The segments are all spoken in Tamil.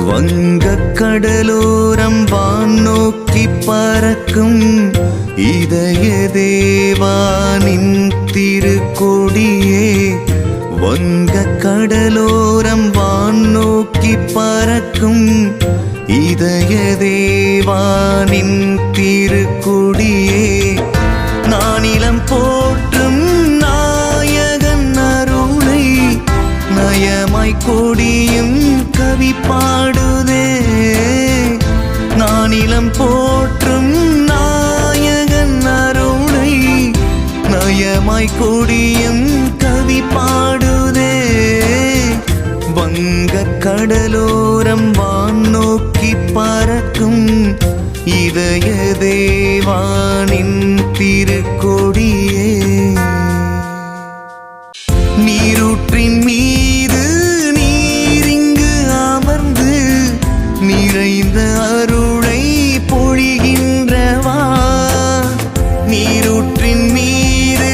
வங்கக் கடலோரம் வானோக்கி பறக்கும் இதய தேவானின் திருக்கொடியே. வங்கக் கடலோரம் வானோக்கி பறக்கும் இதய தேவானின் திருக்கொடியே. நானிலம் போற்றும் நாயகன் அருளை நயமாய் கொடியும் கவி பாடுதே. நானிலம் போற்றும் நாயகன் அருளை நயமாய் கொடியும் கவி பாடுதே. வங்கக் கடலோரம் வானோக்கி பறக்கும் இதய தேவானின் திருக்கொடியே. நீரூற்றின் மீது நீரிங்கு அமர்ந்து நிறைந்த அருளை பொழிகின்றவா. நீரூற்றின் மீது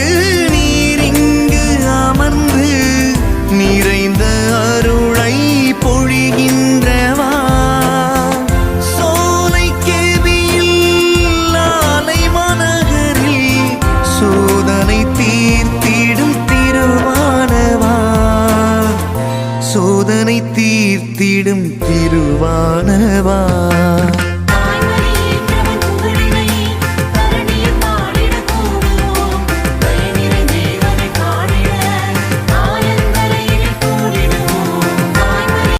நீரிங்கு அமர்ந்து நிறைந்த அருளை பொழிகின்றவா. சோலை கேபியில் ஆலை மாநகரில் சோதனை தீர்த்திடும் திருவானவா. சோதனை தீர்த்திடும் திருவானவா.